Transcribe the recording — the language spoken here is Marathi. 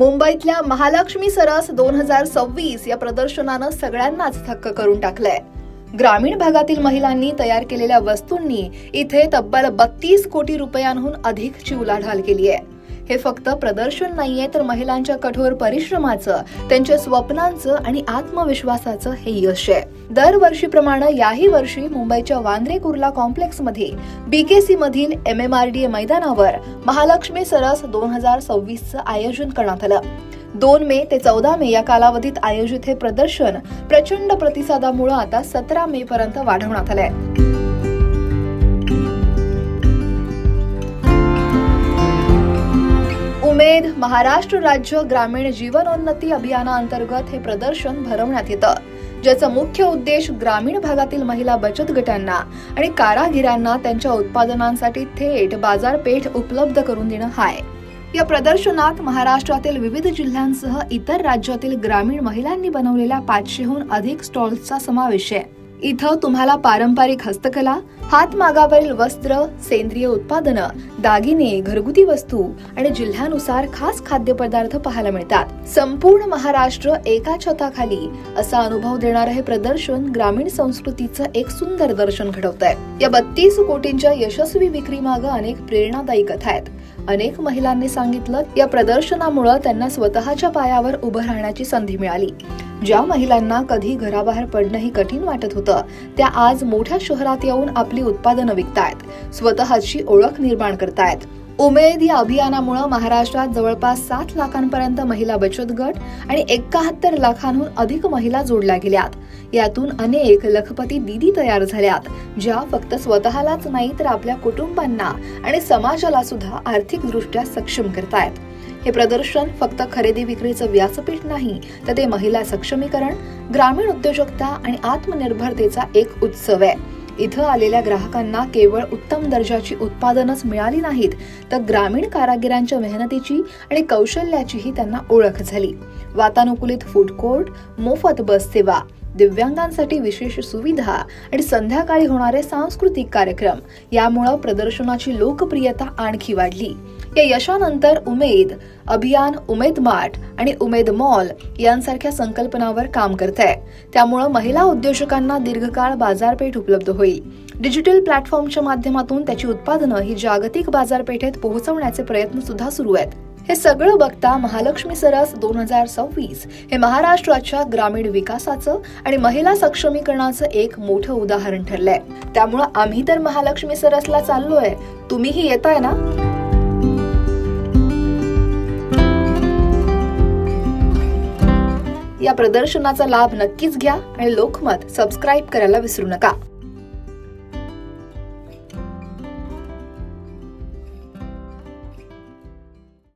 मुंबईतल्या महालक्ष्मी सरस 2026 या प्रदर्शनानं सगळ्यांनाच थक्क करून टाकलंय. ग्रामीण भागातील महिलांनी तयार केलेल्या वस्तूंनी इथे तब्बल 32 कोटी रुपयांहून अधिकची उलाढाल केली आहे. हे फक्त प्रदर्शन नाहीये, तर महिलांच्या कठोर परिश्रमाचं, त्यांच्या स्वप्नांचं आणि आत्मविश्वासाचं हे यश आहे. दरवर्षीप्रमाणे याही वर्षी मुंबईच्या वांद्रे कुर्ला कॉम्प्लेक्समध्ये बीकेसी मधील MMRDA मैदानावर महालक्ष्मी सरस 2026चं आयोजन करण्यात आलं. 2 मे ते 14 मे या कालावधीत आयोजित हे प्रदर्शन प्रचंड प्रतिसादामुळे आता 17 मे पर्यंत वाढवण्यात आलंय. उमेद महाराष्ट्र राज्य ग्रामीण जीवनोन्नती अभियानाअंतर्गत हे प्रदर्शन भरवण्यात येतं, ज्याचा मुख्य उद्देश ग्रामीण भागातील महिला बचत गटांना आणि कारागिरांना त्यांच्या उत्पादनांसाठी थेट बाजारपेठ उपलब्ध करून देणं आहे. या प्रदर्शनात महाराष्ट्रातील विविध जिल्ह्यांसह इतर राज्यातील ग्रामीण महिलांनी बनवलेल्या 500हून अधिक स्टॉल्सचा समावेश आहे. इथं तुम्हाला पारंपरिक हस्तकला, हातमागावरील वस्त्र, सेंद्रिय उत्पादनं, दागिने, घरगुती वस्तू आणि जिल्ह्यानुसार खास खाद्यपदार्थ पाहायला मिळतात. संपूर्ण महाराष्ट्र एका छताखाली असा अनुभव देणारं हे प्रदर्शन ग्रामीण संस्कृतीचं एक सुंदर दर्शन घडवतंय. या 32 कोटींच्या यशस्वी विक्रीमागे अनेक प्रेरणादायी कथा आहेत. अनेक महिलांनी सांगितलं, या प्रदर्शनामुळे त्यांना स्वतःच्या पायावर उभं राहण्याची संधी मिळाली. ज्या महिलांना कधी घराबाहेर पडणंही कठीण वाटत होतं, त्या आज मोठ्या शहरात येऊन आपली उत्पादनं विकतायत, स्वतःची ओळख निर्माण करतायत. उमेद या अभियानामुळे महाराष्ट्रात जवळपास 7 लाखांपर्यंत महिला बचत गट आणि 71 लाखांहून अधिक महिला जोडल्या गेल्यात. यातून अनेक लखपती दीदी तयार झाल्यात, ज्या फक्त स्वतःलाच नाही तर आपल्या कुटुंबांना आणि समाजाला सुद्धा आर्थिकदृष्ट्या सक्षम करतायत. हे प्रदर्शन फक्त खरेदी विक्रीचं व्यासपीठ नाही, तर ते महिला सक्षमीकरण, ग्रामीण उद्योजकता आणि आत्मनिर्भरतेचा एक उत्सव आहे. इथं आलेल्या ग्राहकांना केवळ उत्तम दर्जाची उत्पादनच मिळाली नाहीत, तर ग्रामीण कारागिरांच्या मेहनतीची आणि कौशल्याचीही त्यांना ओळख झाली. वातानुकूलित फूड कोर्ट, मोफत बस सेवा, दिव्यांगांसाठी विशेष सुविधा आणि संध्याकाळी होणारे सांस्कृतिक कार्यक्रम यामुळे प्रदर्शनाची लोकप्रियता आणखी वाढली. या यशानंतर उमेद अभियान, उमेद मार्ट आणि उमेद मॉल यांसारख्या संकल्पनावर काम करतंय. त्यामुळे महिला उद्योजकांना दीर्घकाळ बाजारपेठ उपलब्ध होईल. डिजिटल प्लॅटफॉर्मच्या माध्यमातून त्याची उत्पादनं ही जागतिक बाजारपेठेत पोहोचवण्याचे प्रयत्न सुद्धा सुरू आहेत. हे सगळं बघता महालक्ष्मी सरस 2026 हे महाराष्ट्राच्या ग्रामीण विकासाचं आणि महिला सक्षमीकरणाचं एक मोठं उदाहरण ठरलंय. त्यामुळे आम्ही तर महालक्ष्मी सरसला चाललोय, तुम्हीही येताय ना? या प्रदर्शनाचा लाभ नक्कीच घ्या आणि लोकमत सबस्क्राईब करायला विसरू नका.